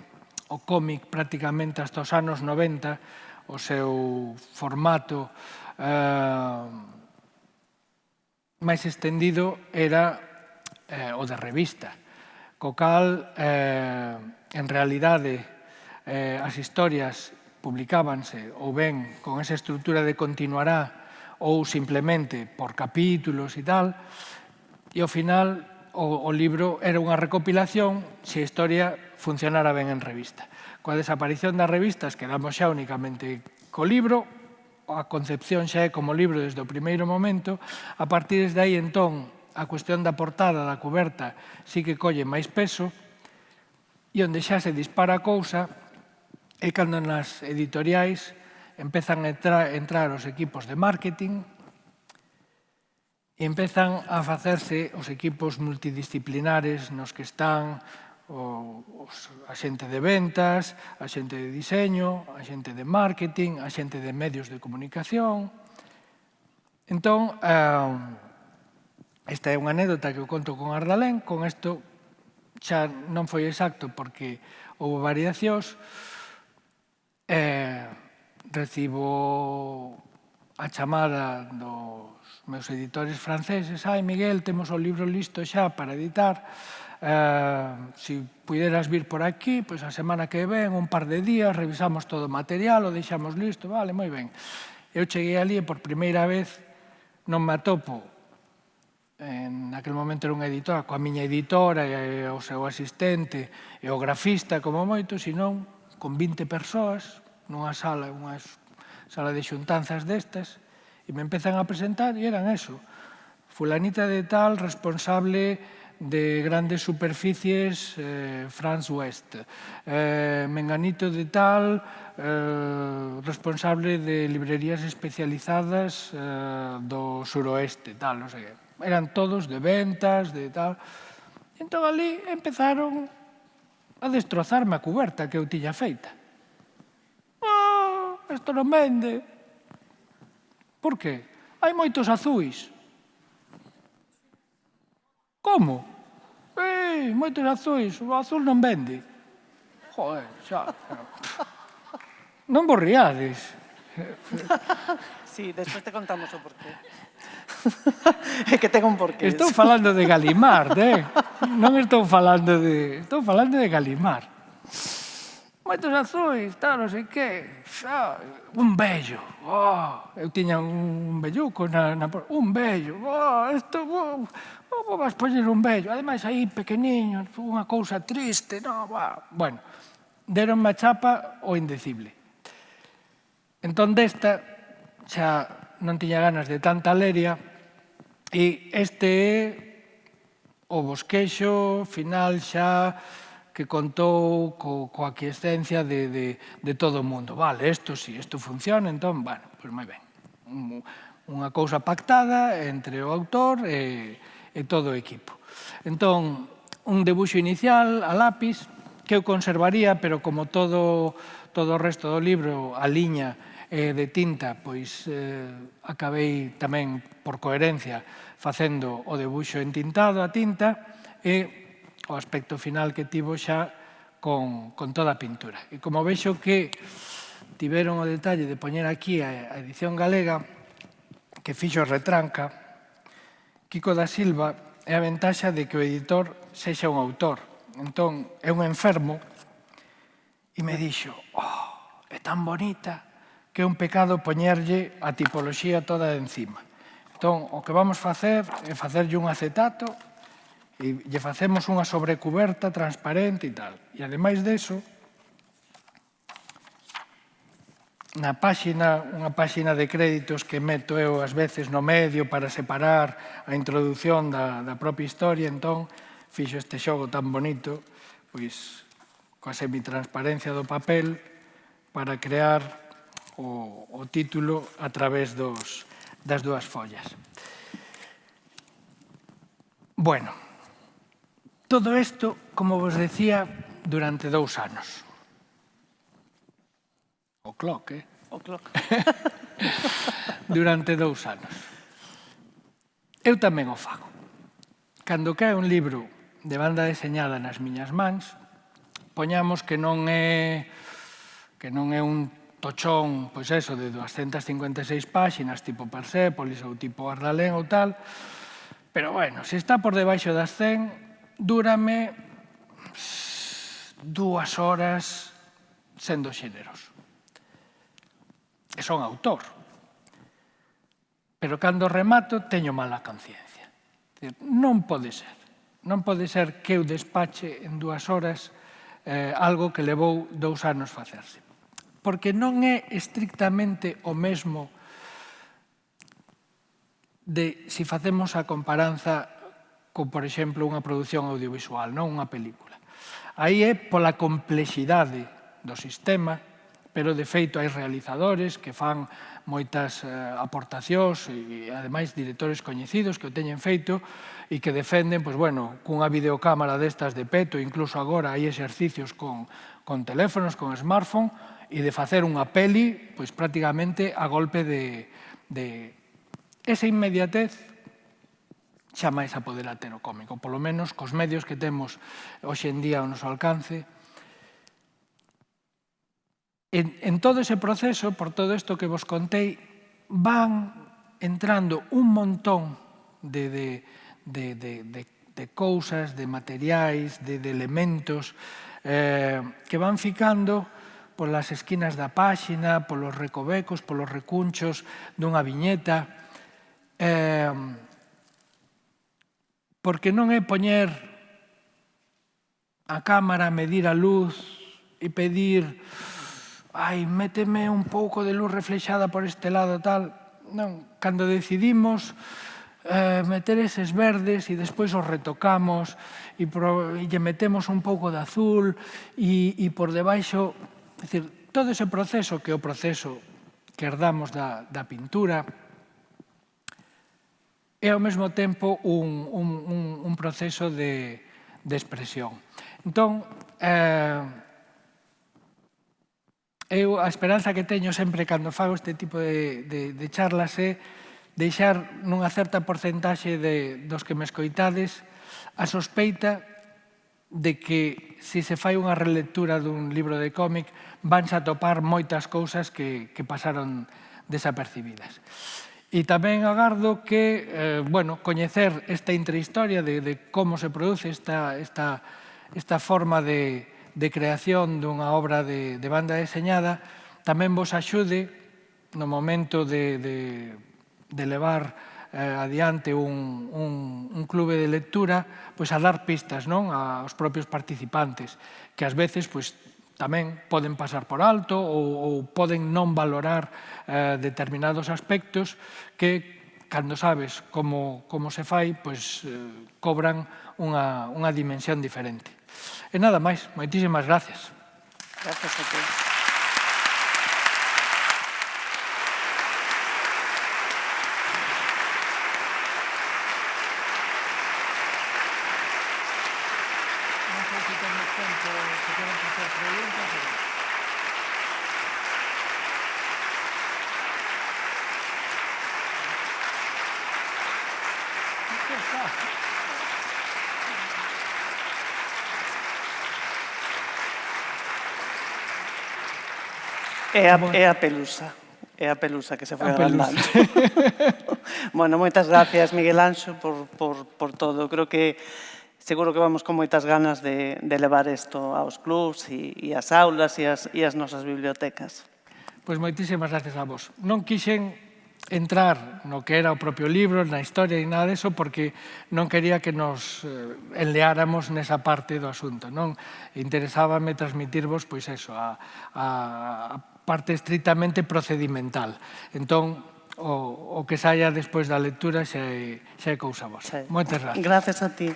o cómic prácticamente hasta os anos 90, o seu formato máis estendido era o de revista, co cal, en realidade, as historias publicábanse ou ben con esa estrutura de continuará ou simplemente por capítulos e tal, e ao final o libro era unha recopilación se a historia funcionara ben en revista. Coa desaparición das revistas quedamos xa únicamente co libro, a concepción xa é como libro desde o primeiro momento, a partir de aí entón a cuestión da portada, da cuberta, sí que colle máis peso, e onde xa se dispara a cousa é cando nas editoriais empezan a entrar os equipos de marketing e empezan a facerse os equipos multidisciplinares nos que están a xente de ventas, a xente de diseño, a xente de marketing, a xente de medios de comunicación. Entón, esta é unha anécdota que eu conto con Ardalén, con isto xa non foi exacto porque houve variacións. Recibo a chamada dos meus editores franceses: Miguel, temos o libro listo xa para editar, se puderas vir por aquí, pois a semana que ven, un par de días, revisamos todo o material, o deixamos listo, vale, moi ben. Eu cheguei ali e por primeira vez non me atopo, en aquel momento era unha editora, coa miña editora e o seu asistente e o grafista como moito, senón con 20 persoas nunha sala, unha sala de xuntanzas destas, e me empezan a presentar e eran eso: fulanita de tal, responsable de grandes superficies France West, menganito de tal, responsable de librerías especializadas do suroeste, tal, non sei que. Eran todos de ventas, de tal. Entón, ali empezaron a destrozarme a cuberta que eu tiña feita. Isto non vende. Por que? Hai moitos azuis. Como? Moitos azuis, o azul non vende. Joder, xa. Non vos riades. Sí, despois te contamos o porqué. É que ten un porqué. Estou falando de Galimard, non estou falando de... Estou falando de Galimard. Moitos azuis, tal, non sei que. Un vello. Eu tiña un velluco un vello. Isto... Vas poñer un vello. Ademais, aí pequeniño, unha cousa triste. Bueno, deronme a chapa o indecible. Entón, desta, xa non tiña ganas de tanta leria, e este é o bosquexo final xa que contou coa aquiescencia de todo o mundo. Vale, isto sí, isto funciona, entón, bueno, pois moi ben. Unha cousa pactada entre o autor e todo o equipo. Entón, un debuxo inicial a lápiz que eu conservaría, pero como todo o resto do libro, a liña de tinta, pois acabei tamén, por coherencia, facendo o debuxo entintado a tinta e o aspecto final que tivo xa con toda a pintura. E como vexo que tiveron o detalle de poñer aquí a edición galega, que fixo retranca, Quico da Silva é a ventaxa de que o editor sexa un autor. Entón, é un enfermo e me dixo, é tan bonita que é un pecado poñerlle a tipoloxía toda de encima. Entón, o que vamos facer é facerlle un acetato e lle facemos unha sobrecuberta transparente e tal. E, ademais deso, unha páxina de créditos que meto eu ás veces no medio para separar a introdución da propia historia, entón, fixo este xogo tan bonito, pois, coa semitransparencia do papel, para crear o título a través das dúas follas. Bueno, todo isto, como vos decía, durante 2 anos. O clock, O clock. Durante 2 anos. Eu tamén o fago. Cando cae un libro de banda deseñada nas miñas mans, poñamos que non é un tochón, pois eso, de 256 páxinas, tipo Persépolis ou tipo Ardalén ou tal, pero, bueno, se está por debaixo das 100, dúrame 2 horas sendo xeneroso. E son autor. Pero cando remato, teño mala conciencia. Non pode ser. Non pode ser que eu despache en 2 horas algo que levou 2 anos facerse. Porque non é estrictamente o mesmo de se facemos a comparanza con, por exemplo, unha produción audiovisual, non unha película. Aí é pola complexidade do sistema, pero de feito hai realizadores que fan moitas aportacións e, ademais, directores coñecidos que o teñen feito e que defenden, pois, bueno, cunha videocámara destas de peto, incluso agora hai exercicios con teléfonos, con smartphone, e de facer unha peli, pois, prácticamente a golpe de esa inmediatez xamais a podera ter o cómico, polo menos cos medios que temos hoxe en día ao noso alcance. En todo ese proceso, por todo isto que vos contei, van entrando un montón de cousas, de materiais, de elementos que van ficando polas esquinas da páxina, polos recovecos, polos recunchos dunha viñeta, porque non é poñer a cámara, medir a luz e pedir méteme un pouco de luz reflexada por este lado, tal. Non, cando decidimos meter eses verdes e despois os retocamos e lle metemos un pouco de azul e por debaixo, é dicir, todo ese proceso que é o proceso que herdamos da pintura é ao mesmo tempo un proceso de expresión. Entón, eu a esperanza que teño sempre cando fago este tipo de charlas é deixar nunha certa porcentaxe dos que me escoitades a sospeita de que se se fai unha relectura dun libro de cómic vanse a topar moitas cousas que pasaron desapercibidas. E tamén agardo que, coñecer esta intrahistoria de como se produce esta forma de creación dunha obra de banda deseñada, tamén vos axude no momento de levar adiante un clube de lectura, pois a dar pistas aos propios participantes, que ás veces tamén poden pasar por alto ou poden non valorar determinados aspectos que cando sabes como se fai, pois cobran unha dimensión diferente. E nada máis, moitísimas gracias. Gracias a ti. Non sei se temos tempo, se queren facer preguntas. É a pelusa. É a pelusa que se foi agrandando. Bueno, moitas gracias, Miguel Anxo, por todo. Creo que seguro que vamos con moitas ganas de levar isto aos clubs e ás aulas e ás nosas bibliotecas. Pois moitísimas gracias a vos. Non quixen entrar no que era o propio libro, na historia e nada deso, porque non quería que nos enleáramos nesa parte do asunto. Non interesábame transmitirvos, pois eso, a parte estritamente procedimental. Entón, o que saia despois da lectura xa é cousa vosa. Moitas gracias. Gracias a ti.